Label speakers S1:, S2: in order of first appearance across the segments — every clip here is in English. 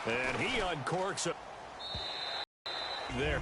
S1: And he uncorks it there.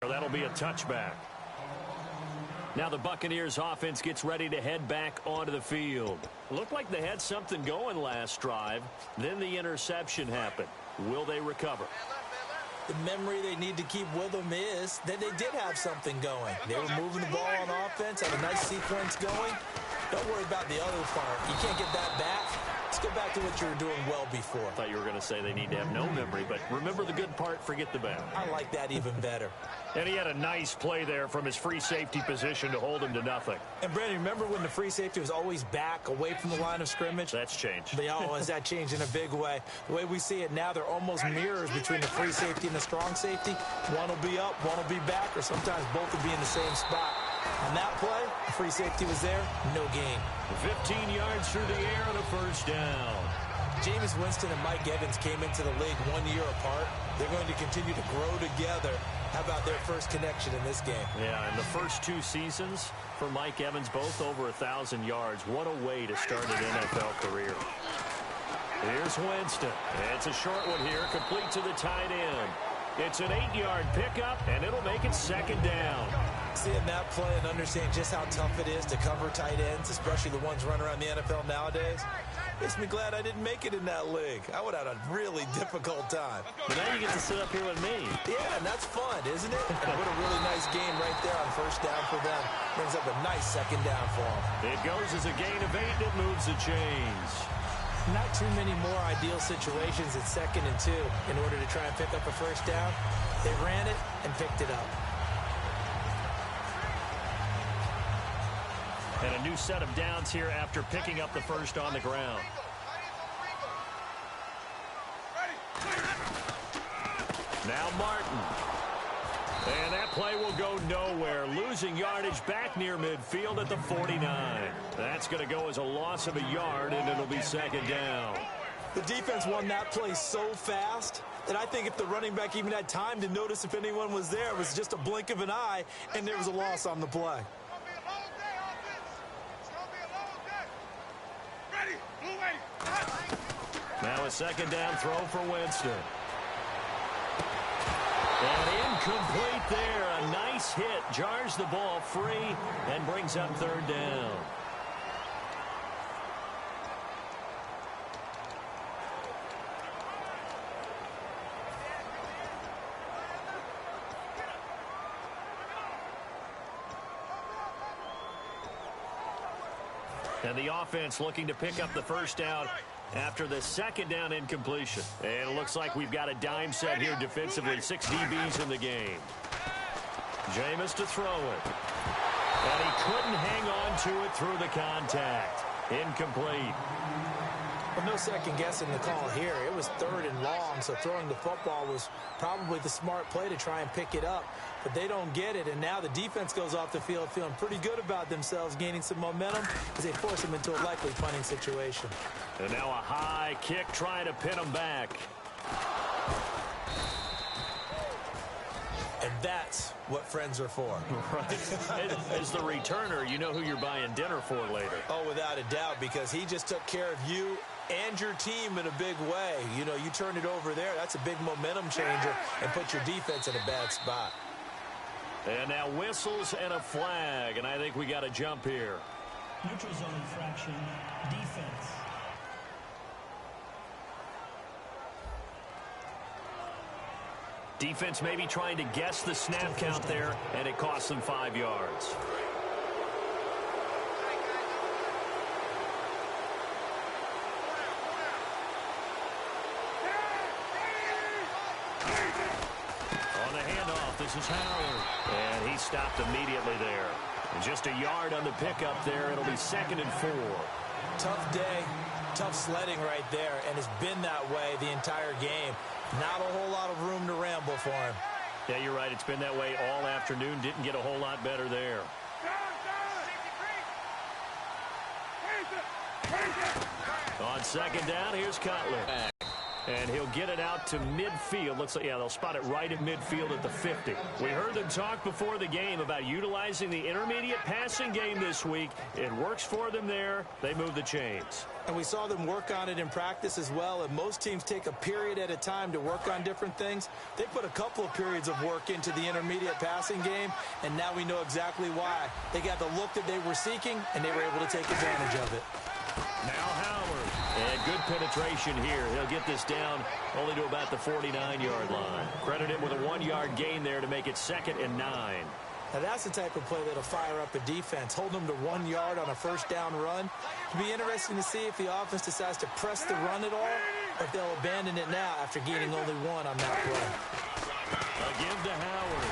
S1: That'll be a touchback. Now the Buccaneers offense gets ready to head back onto the field. Looked like they had something going last drive. Then the interception happened. Will they recover?
S2: The memory they need to keep with them is that they did have something going. They were moving the ball on offense, had a nice sequence going. Don't worry about the other part. You can't get that back. Let's go back to what you were doing well before.
S1: I thought you were going to say they need to have no memory, but remember the good part, forget the bad.
S2: I like that even better.
S1: And he had a nice play there from his free safety position to hold him to nothing.
S2: And, Brandon, remember when the free safety was always back away from the line of scrimmage?
S1: That's changed.
S2: Has that changed in a big way? The way we see it now, they're almost mirrors between the free safety and the strong safety. One will be up, one will be back, or sometimes both will be in the same spot. On that play, the free safety was there, no gain.
S1: 15 yards through the air and a first down.
S2: Jameis Winston and Mike Evans came into the league 1 year apart. They're going to continue to grow together. How about their first connection in this game?
S1: Yeah, in the first 2 seasons for Mike Evans, both over 1,000 yards. What a way to start an NFL career. Here's Winston. It's a short one here, complete to the tight end. It's an 8-yard pickup, and it'll make it second down.
S2: Seeing that play and understanding just how tough it is to cover tight ends, especially the ones running around the NFL nowadays, makes me glad I didn't make it in that league. I would have had a really difficult time.
S1: But now you get to sit up here with me.
S2: Yeah, and that's fun, isn't it? And what a really nice game right there on first down for them. Brings up a nice second down for them.
S1: It goes as a gain of 8, and it moves the chains.
S2: Not too many more ideal situations at 2nd and 2 in order to try and pick up a first down. They ran it and picked it up.
S1: And a new set of downs here after picking up the first on the ground. Now Martin. And that play will go nowhere. Losing yardage back near midfield at the 49. That's going to go as a loss of a yard, and it'll be second down.
S2: The defense won that play so fast that I think if the running back even had time to notice if anyone was there, it was just a blink of an eye, and there was a loss on the play.
S1: Now a second down throw for Winston. And incomplete there. A nice hit. Jars the ball free and brings up third down. And the offense looking to pick up the first down after the second down incompletion. And it looks like we've got a dime set here defensively. 6 DBs in the game. Jameis to throw it. And he couldn't hang on to it through the contact. Incomplete.
S2: Well, no second guessing the call here. It was 3rd and long, so throwing the football was probably the smart play to try and pick it up. But they don't get it, and now the defense goes off the field feeling pretty good about themselves, gaining some momentum as they force them into a likely punting situation.
S1: And now a high kick trying to pin them back.
S2: And that's what friends are for.
S1: Right. As the returner, you know who you're buying dinner for later.
S2: Oh, without a doubt, because he just took care of you and your team in a big way. You know, you turn it over there, that's a big momentum changer, and put your defense in a bad spot.
S1: And now whistles and a flag, and I think we got a jump here.
S3: Neutral zone infraction, defense.
S1: Defense maybe trying to guess the snap count there, and it costs them 5 yards. On the handoff, this is Howard. And he stopped immediately there. And just a yard on the pickup there. It'll be 2nd and 4.
S2: Tough day, tough sledding right there, and it's been that way the entire game. Not a whole lot of room to ramble for him.
S1: Yeah, you're right. It's been that way all afternoon. Didn't get a whole lot better there. On 2nd down, here's Cutler. And he'll get it out to midfield. Looks like, yeah, they'll spot it right at midfield at the 50. We heard them talk before the game about utilizing the intermediate passing game this week. It works for them there. They move the chains.
S2: And we saw them work on it in practice as well. And most teams take a period at a time to work on different things. They put a couple of periods of work into the intermediate passing game, and now we know exactly why. They got the look that they were seeking, and they were able to take advantage of it.
S1: Now Howard. And good penetration here. He'll get this down only to about the 49-yard line. Credit him with a 1-yard gain there to make it 2nd and 9.
S2: Now that's the type of play that'll fire up a defense. Hold them to 1 yard on a 1st down run. It'll be interesting to see if the offense decides to press the run at all, or if they'll abandon it now after gaining only 1 on that play.
S1: A give to Howard.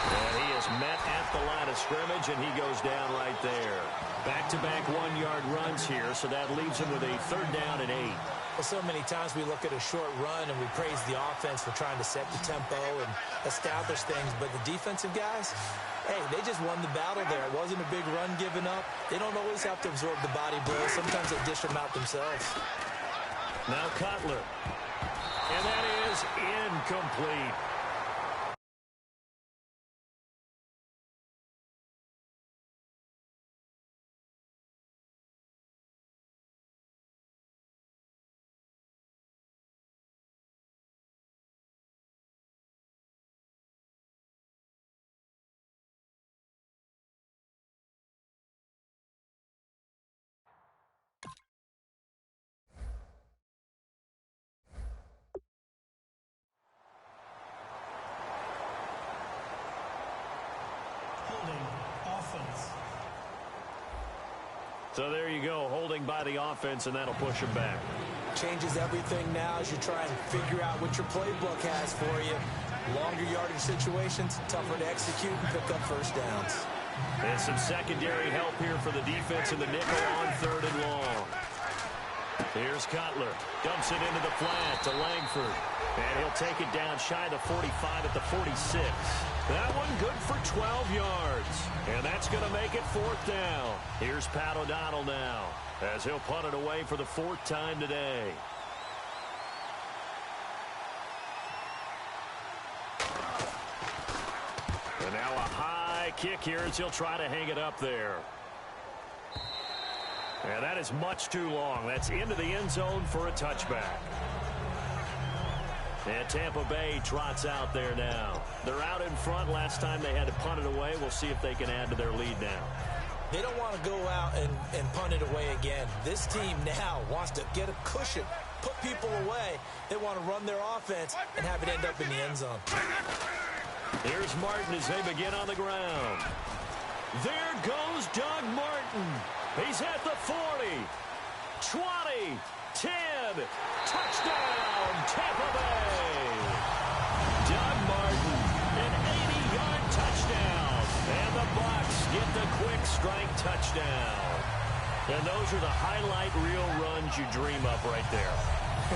S1: And he is met at the line of scrimmage, and he goes down right there. Back-to-back 1-yard runs here, so that leaves him with a 3rd down and 8.
S2: Well, so many times we look at a short run and we praise the offense for trying to set the tempo and establish things, but the defensive guys, hey, they just won the battle there. It wasn't a big run given up. They don't always have to absorb the body blows. Sometimes they dish them out themselves.
S1: Now Cutler. And that is incomplete. So there you go, holding by the offense, and that'll push him back.
S2: Changes everything now as you try and figure out what your playbook has for you. Longer yardage situations, tougher to execute and pick up 1st downs.
S1: And some secondary help here for the defense in the nickel on 3rd and long. Here's Cutler. Dumps it into the flat to Langford. And he'll take it down shy of the 45 at the 46. That one good for 12 yards. And that's going to make it 4th down. Here's Pat O'Donnell now as he'll punt it away for the 4th time today. And now a high kick here as he'll try to hang it up there. And that is much too long. That's into the end zone for a touchback. And Tampa Bay trots out there now. They're out in front. Last time they had to punt it away. We'll see if they can add to their lead now.
S2: They don't want to go out and punt it away again. This team now wants to get a cushion, put people away. They want to run their offense and have it end up in the end zone.
S1: Here's Martin as they begin on the ground. There goes Doug Martin. He's at the 40, 20, 10, touchdown, Tampa Bay. Doug Martin, an 80-yard touchdown. And the Bucs get the quick strike touchdown. And those are the highlight reel runs you dream of right there.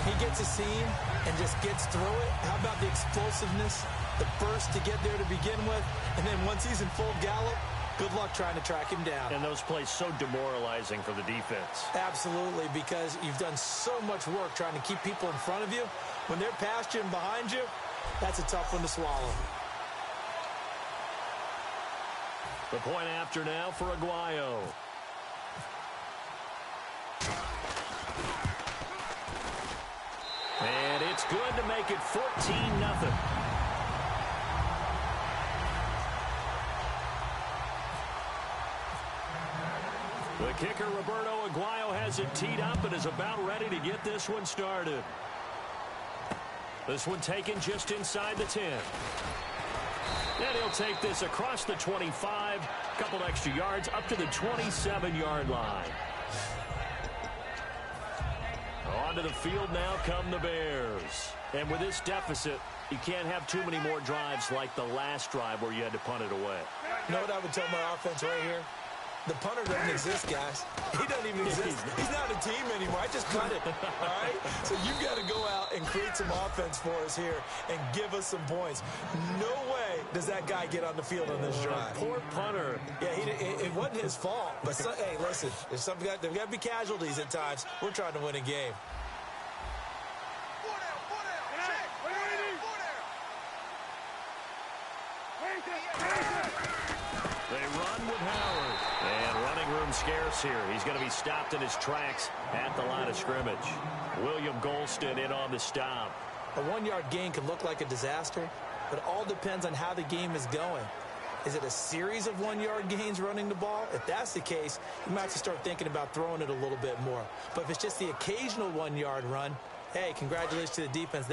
S2: He gets a seam and just gets through it. How about the explosiveness, the burst to get there to begin with, and then once he's in full gallop, good luck trying to track him down.
S1: And those plays so demoralizing for the defense.
S2: Absolutely, because you've done so much work trying to keep people in front of you. When they're past you and behind you, that's a tough one to swallow.
S1: The point after now for Aguayo. And it's good to make it 14-0. The kicker, Roberto Aguayo, has it teed up and is about ready to get this one started. This one taken just inside the 10. And he'll take this across the 25, a couple extra yards, up to the 27-yard line. Onto the field now come the Bears. And with this deficit, you can't have too many more drives like the last drive where you had to punt it away.
S2: You know what I would tell my offense right here? The punter doesn't exist, guys. He doesn't even exist. He's not a team anymore. I just cut it, all right? So you've got to go out and create some offense for us here and give us some points. No way does that guy get on the field on this drive.
S1: Poor punter.
S2: Yeah, it wasn't his fault. But, hey, listen, there's got to be casualties at times. We're trying to win a game.
S1: They run with Howard. And running room scarce here. He's going to be stopped in his tracks at the line of scrimmage. William Golston in on the stop.
S2: A one-yard gain can look like a disaster, but it all depends on how the game is going. Is it a series of one-yard gains running the ball? If that's the case, you might have to start thinking about throwing it a little bit more. But if it's just the occasional one-yard run, hey, congratulations to the defense.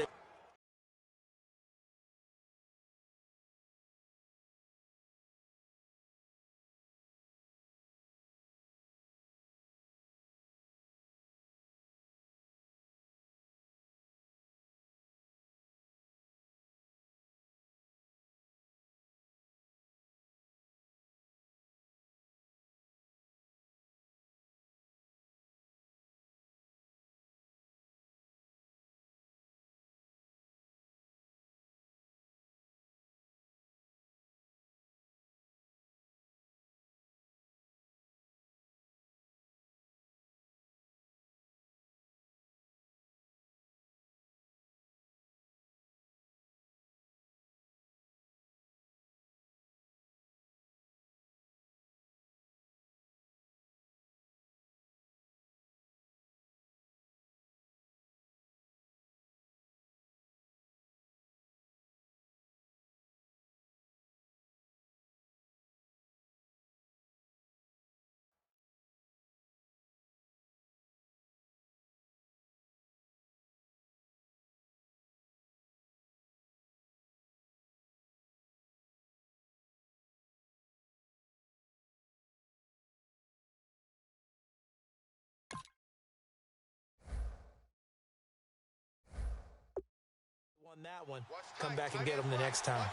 S2: Won that one. Come back and get them the next time.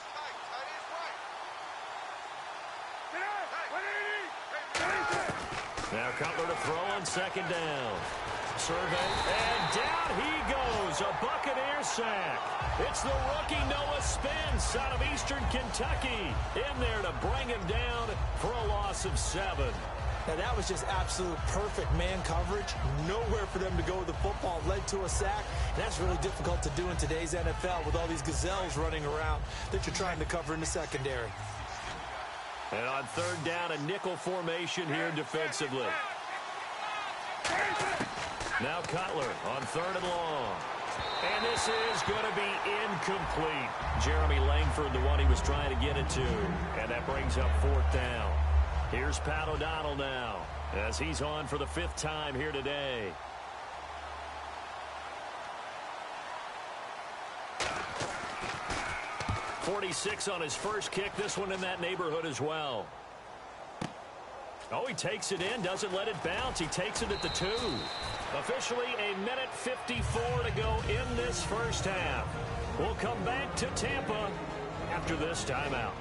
S1: Now Cutler to throw on second down. Survey, and down he goes. A Buccaneer sack. It's the rookie Noah Spence out of Eastern Kentucky in there to bring him down for a loss of 7.
S2: Now, that was just absolute perfect man coverage. Nowhere for them to go with the football. Led to a sack. And that's really difficult to do in today's NFL with all these gazelles running around that you're trying to cover in the secondary.
S1: And on third down, a nickel formation here defensively. Now Cutler on third and long. And this is going to be incomplete. Jeremy Langford, the one he was trying to get it to. And that brings up fourth down. Here's Pat O'Donnell now as he's on for the 5th time here today. .46 on his first kick. This one in that neighborhood as well. Oh, he takes it in, doesn't let it bounce. He takes it at the 2. Officially a minute 54 to go in this first half. We'll come back to Tampa after this timeout.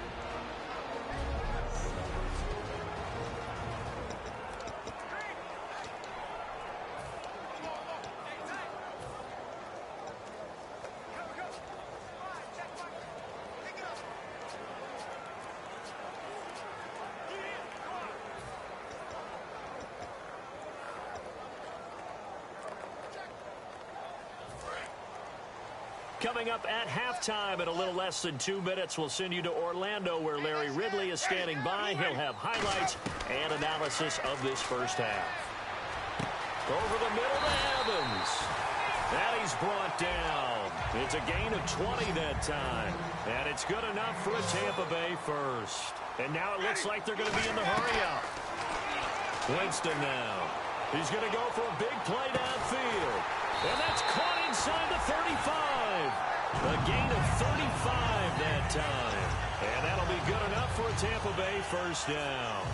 S1: Coming up at halftime in a little less than 2 minutes, we'll send you to Orlando where Larry Ridley is standing by. He'll have highlights and analysis of this first half. Over the middle to Evans. And he's brought down. It's a gain of 20 that time. And it's good enough for a Tampa Bay first. And now it looks like they're going to be in the hurry-up. Winston now. He's going to go for a big play downfield. And that's caught inside the 35. A gain of 35 that time. And that'll be good enough for a Tampa Bay first down.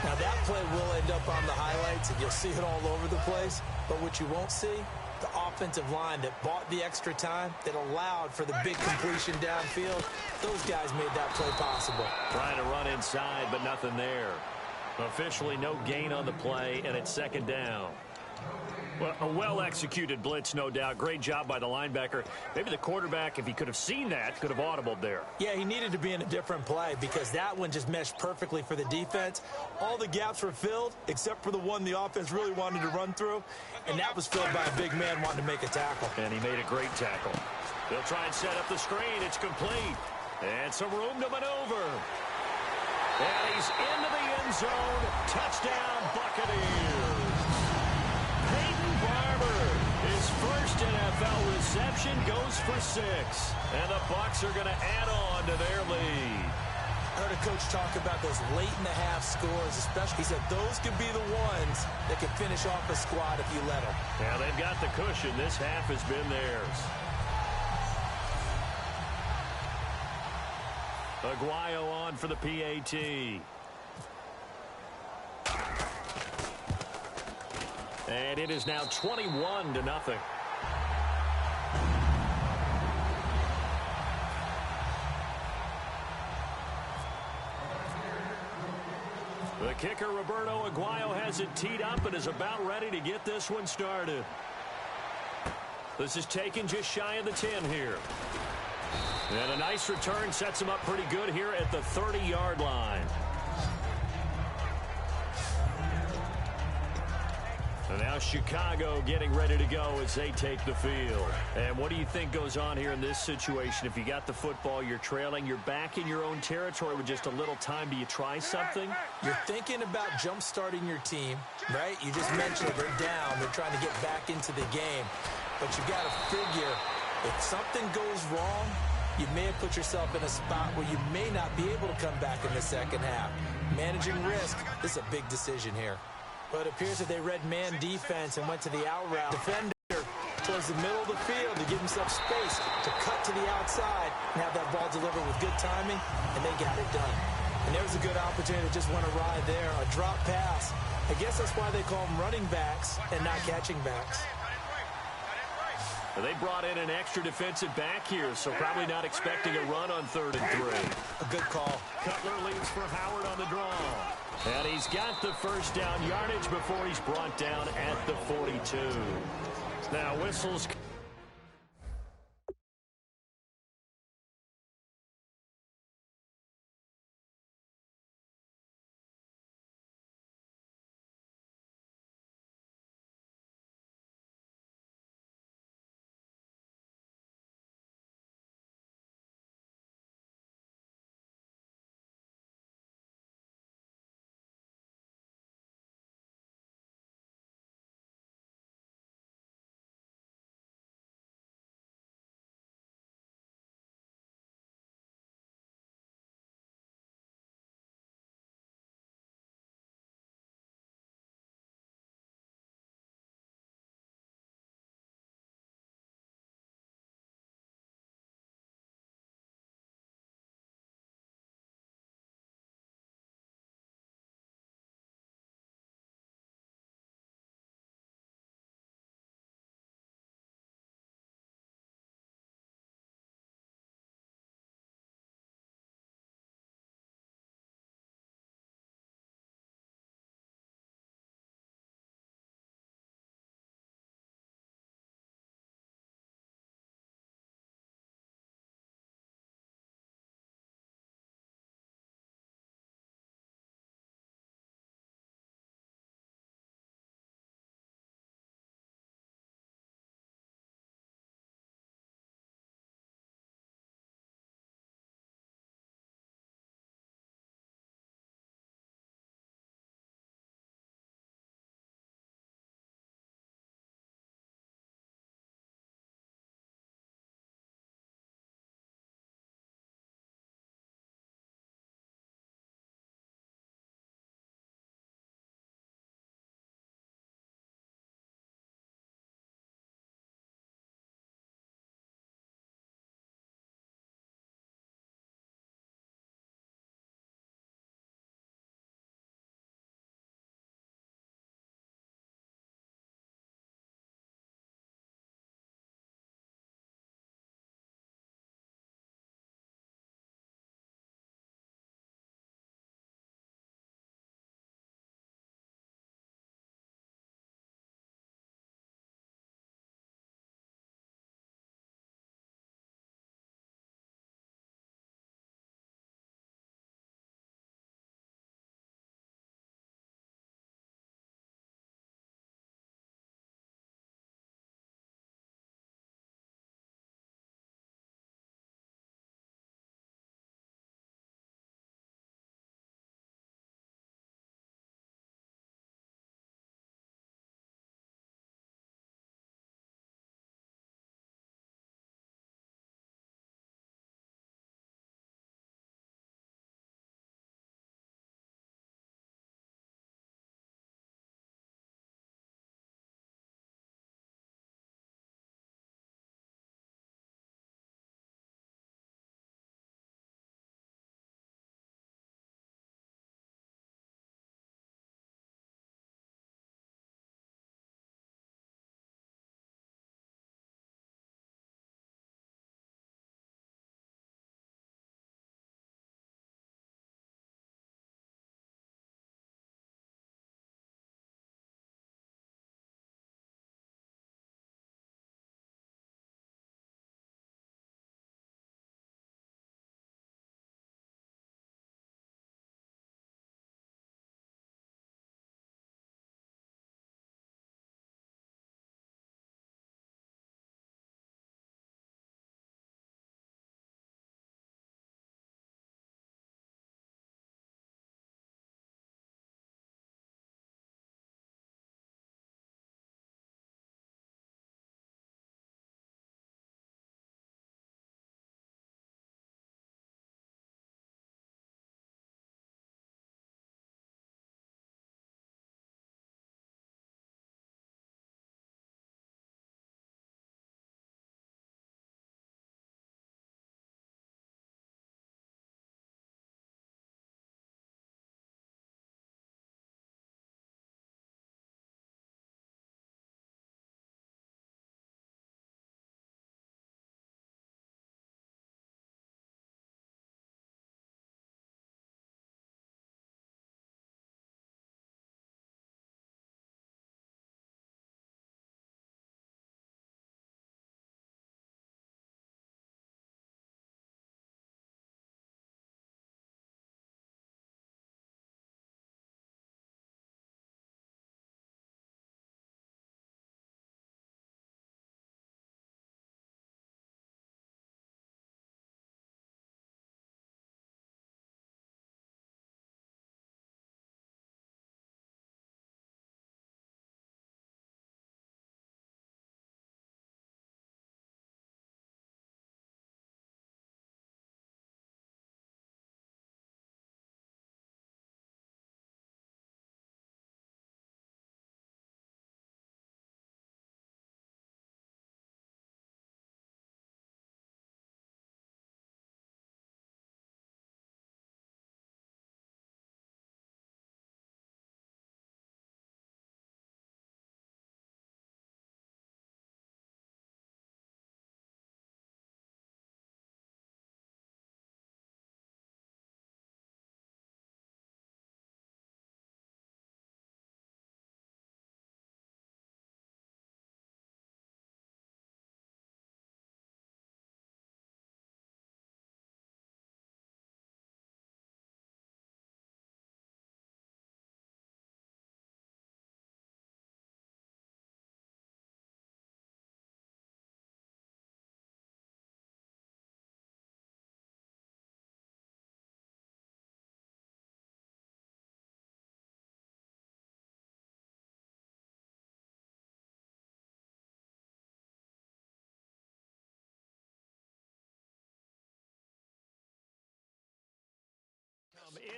S2: Now that play will end up on the highlights, and you'll see it all over the place. But what you won't see, the offensive line that bought the extra time, that allowed for the big completion downfield, those guys made that play possible.
S1: Trying to run inside, but nothing there. Officially no gain on the play, and it's second down. Well, a well-executed blitz, no doubt. Great job by the linebacker. Maybe the quarterback, if he could have seen that, could have audibled there.
S2: Yeah, he needed to be in a different play because that one just meshed perfectly for the defense. All the gaps were filled except for the one the offense really wanted to run through, and that was filled by a big man wanting to make a tackle.
S1: And he made a great tackle. They'll try and set up the screen. It's complete. And some room to maneuver. And he's into the end zone. Touchdown, Buccaneers. His first NFL reception goes for 6. And the Bucs are going to add on to their lead.
S2: I heard a coach talk about those late-in-the-half scores, especially. He said those could be the ones that could finish off a squad if you let them.
S1: Yeah, they've got the cushion. This half has been theirs. Aguayo on for the PAT. And it is now 21-0. The kicker, Roberto Aguayo, has it teed up and is about ready to get this one started. This is taken just shy of the 10 here. And a nice return sets him up pretty good here at the 30-yard line. And now Chicago getting ready to go as they take the field. And what do you think goes on here in this situation? If you got the football, you're trailing, you're back in your own territory with just a little time. Do you try something?
S2: You're thinking about jump-starting your team, right? You just mentioned it. They're down. They're trying to get back into the game. But you got to figure if something goes wrong, you may have put yourself in a spot where you may not be able to come back in the second half. Managing risk, this is a big decision here. But it appears that they read man defense and went to the out route. Defender towards the middle of the field to give himself space to cut to the outside and have that ball delivered with good timing, and they got it done. And there was a good opportunity that just went awry there, a drop pass. I guess that's why they call them running backs and not catching backs.
S1: They brought in an extra defensive back here, so probably not expecting a run on 3rd and 3.
S2: A good call.
S1: Cutler leads for Howard on the draw. And he's got the first down yardage before he's brought down at the 42. Now whistles.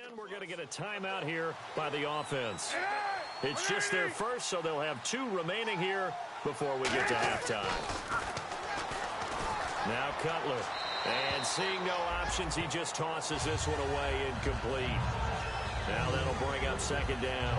S1: And we're going to get a timeout here by the offense. It's just their first, so they'll have 2 remaining here before we get to halftime. Now Cutler. And seeing no options, he just tosses this one away incomplete. Now that'll bring up second down.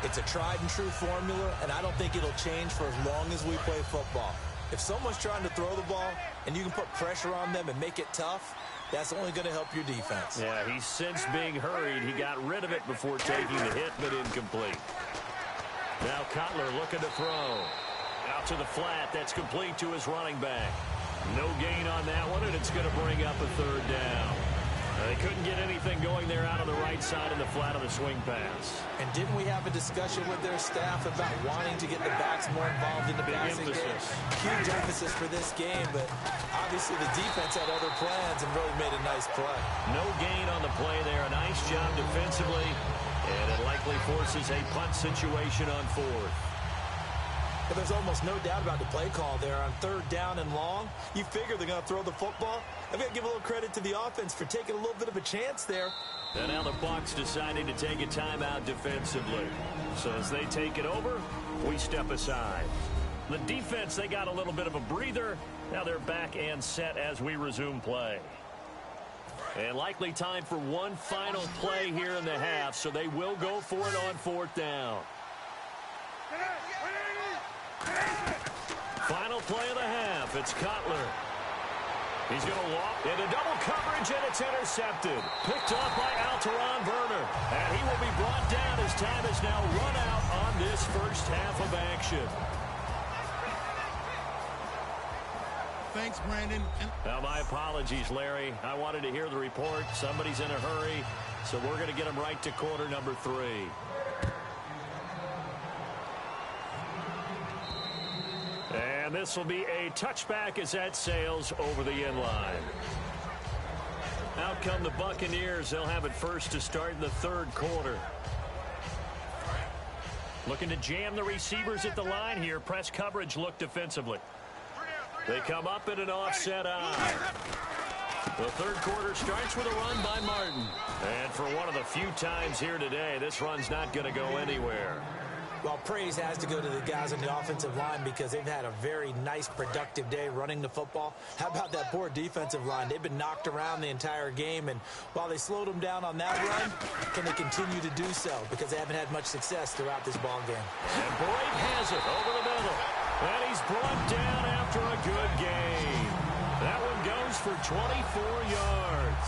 S2: It's a tried-and-true formula, and I don't think it'll change for as long as we play football. If someone's trying to throw the ball and you can put pressure on them and make it tough, that's only going to help your defense.
S1: Yeah, he's since being hurried. He got rid of it before taking the hit, but incomplete. Now Cutler looking to throw. Out to the flat. That's complete to his running back. No gain on that one, and it's going to bring up a third down. They couldn't get anything going there out on the right side in the flat of the swing pass.
S2: And didn't we have a discussion with their staff about wanting to get the backs more involved in the passing game? Huge emphasis for this game, but obviously the defense had other plans and really made a nice play.
S1: No gain on the play there. A nice job defensively, and it likely forces a punt situation on 4th.
S2: But there's almost no doubt about the play call there on 3rd down and long. You figure they're going to throw the football. I've got to give a little credit to the offense for taking a little bit of a chance there.
S1: And now the Bucs deciding to take a timeout defensively. So as they take it over, we step aside. The defense, they got a little bit of a breather. Now they're back and set as we resume play. And likely time for one final play here in the half, so they will go for it on 4th down. Final play of the half. It's Cutler. He's going to walk into double coverage, and it's intercepted. Picked off by Alteron Werner. And he will be brought down as time is now run out on this first half of action.
S4: Thanks, Brandon.
S1: Now, my apologies, Larry. I wanted to hear the report. Somebody's in a hurry, so we're going to get him right to quarter number 3. And this will be a touchback as that sails over the end line. Out come the Buccaneers. They'll have it first to start in the 3rd quarter. Looking to jam the receivers at the line here. Press coverage look defensively. They come up in an offset eye. The 3rd quarter starts with a run by Martin. And for one of the few times here today, this run's not going to go anywhere.
S2: Well, praise has to go to the guys on the offensive line because they've had a very nice, productive day running the football. How about that poor defensive line? They've been knocked around the entire game, and while they slowed them down on that run, can they continue to do so because they haven't had much success throughout this ball game.
S1: And Boyd has it over the middle. And he's brought down after a good gain. That one goes for 24 yards.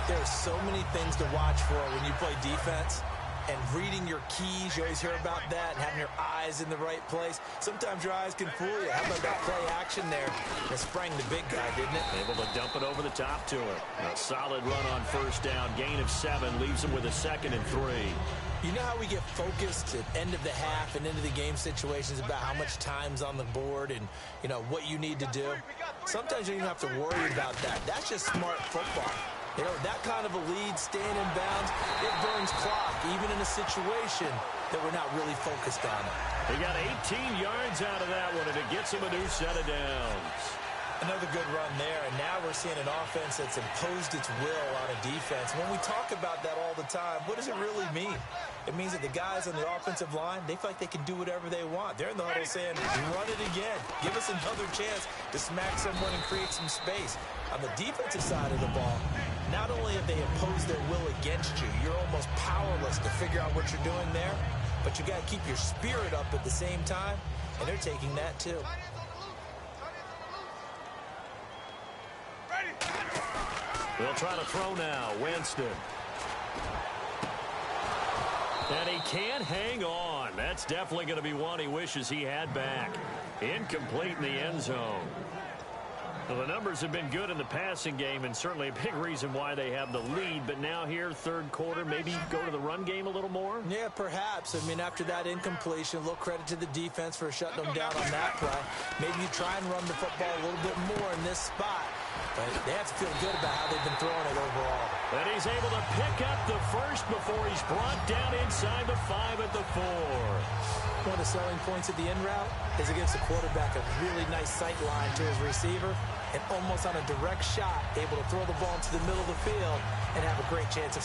S2: There's so many things to watch for when you play defense. And reading your keys, you always hear about that, and having your eyes in the right place. Sometimes your eyes can fool you. How about that play action there? It sprang the big guy, didn't it?
S1: Able to dump it over the top to him. A solid run on 1st down. Gain of 7 leaves him with a 2nd and 3.
S2: You know how we get focused at end of the half and into the game situations about how much time's on the board and, you know, what you need to do? Sometimes you don't even have to worry about that. That's just smart football. You know, that kind of a lead, staying in bounds, it burns clock, even in a situation that we're not really focused on it.
S1: He got 18 yards out of that one, and it gets him a new set of downs.
S2: Another good run there, and now we're seeing an offense that's imposed its will on a defense. When we talk about that all the time, what does it really mean? It means that the guys on the offensive line, they feel like they can do whatever they want. They're in the huddle saying, run it again. Give us another chance to smack someone and create some space. On the defensive side of the ball, not only have they imposed their will against you, you're almost powerless to figure out what you're doing there, but you got to keep your spirit up at the same time, and they're taking that too.
S1: They'll try to throw now. Winston. And he can't hang on. That's definitely going to be one he wishes he had back. Incomplete in the end zone. Well, the numbers have been good in the passing game, and certainly a big reason why they have the lead. But now here, 3rd quarter, maybe go to the run game a little more?
S2: Yeah, perhaps. I mean, after that incompletion, a little credit to the defense for shutting them down on that play. Maybe you try and run the football a little bit more in this spot. But they have to feel good about how they've been throwing it overall.
S1: And he's able to pick up the first before he's brought down inside the 5 at the 4.
S2: One of the selling points of the in route is it gives the quarterback a really nice sight line to his receiver and almost on a direct shot able to throw the ball into the middle of the field and have a great chance of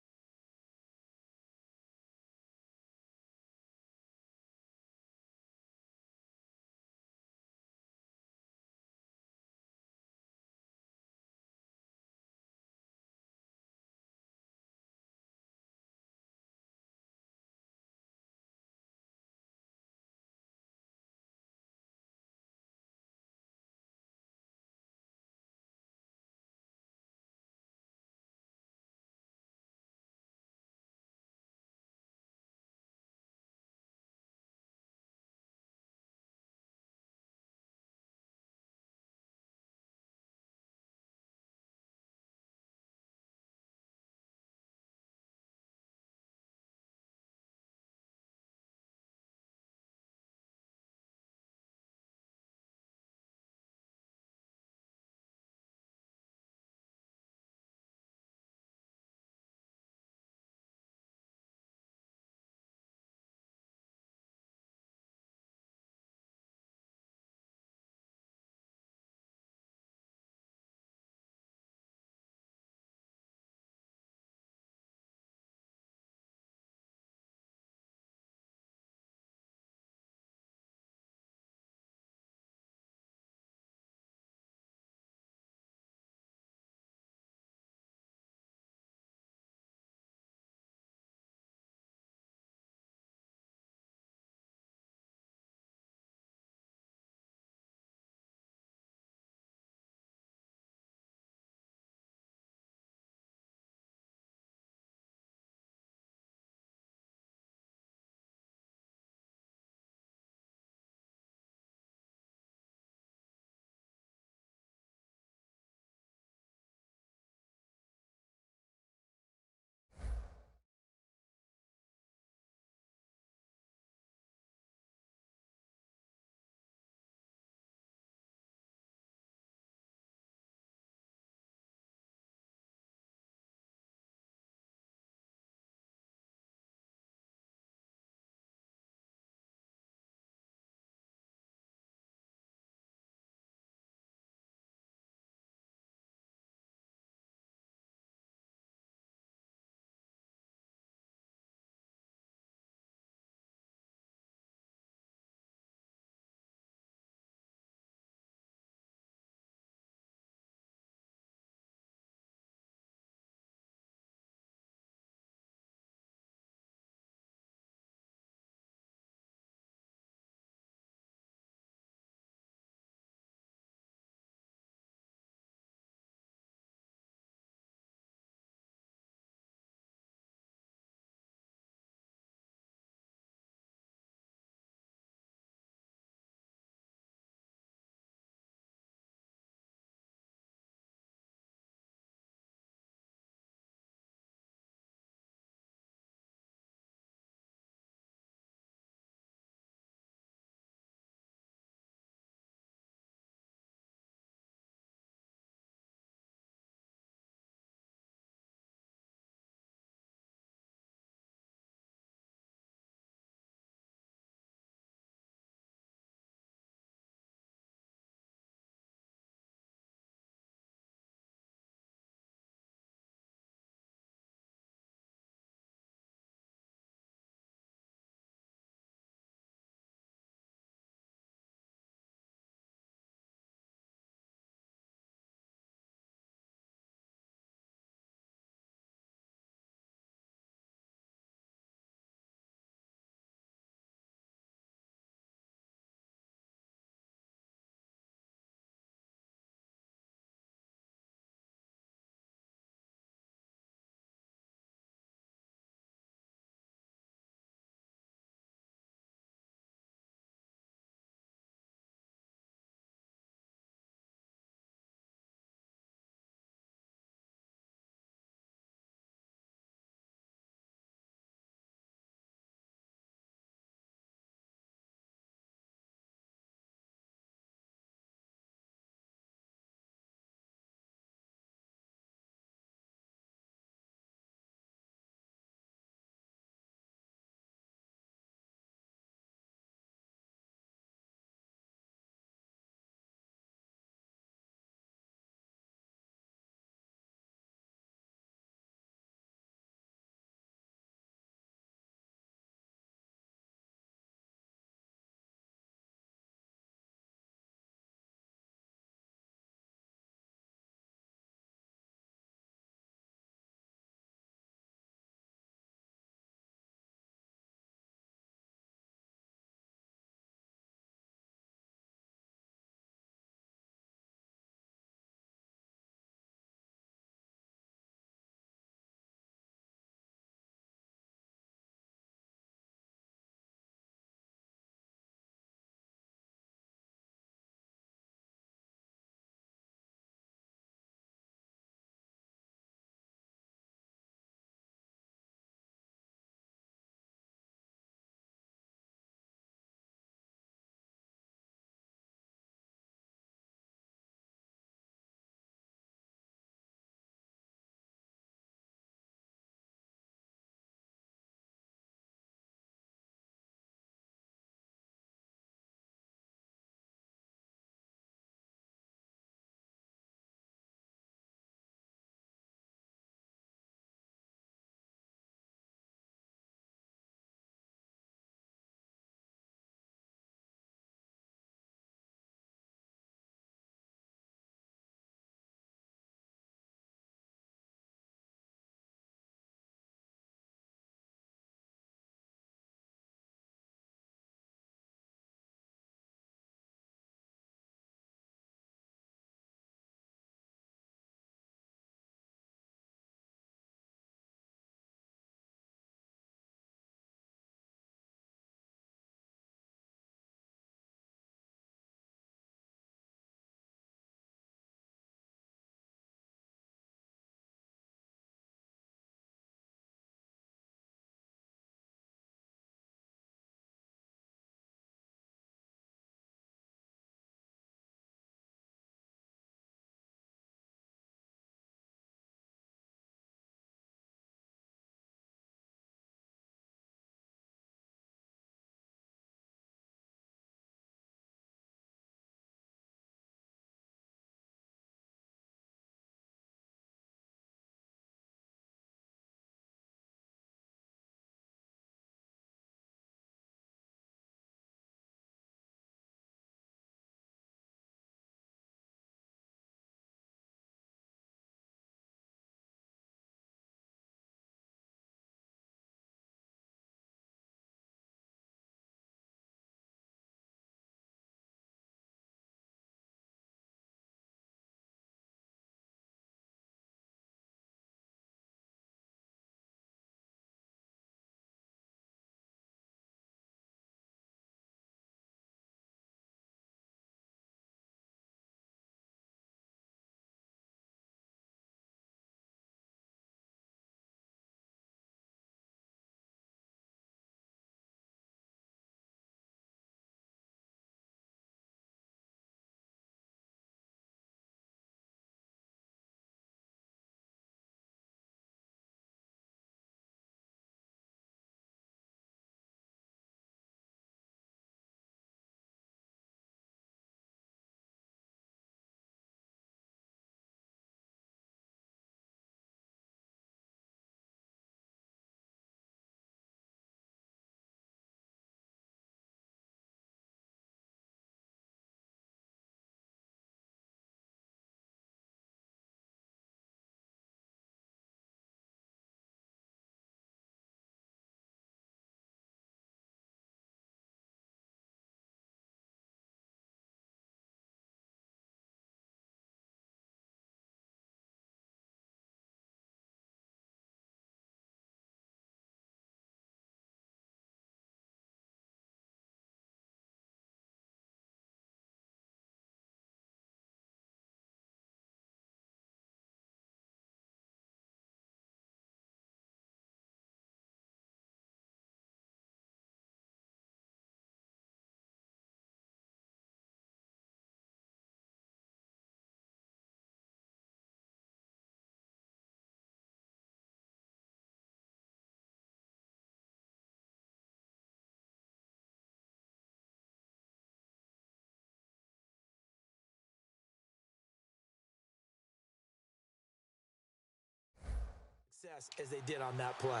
S2: success as they did on that play.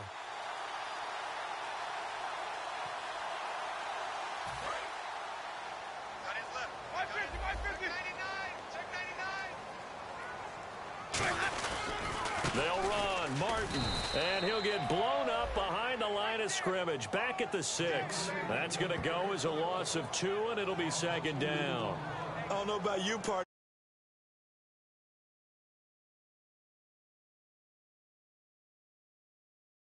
S5: Got his left. 150, 99. Check 99.
S1: They'll run. Martin. And he'll get blown up behind the line of scrimmage. Back at the 6. That's going to go as a loss of 2, and it'll be second down.
S2: I don't know about you, partner.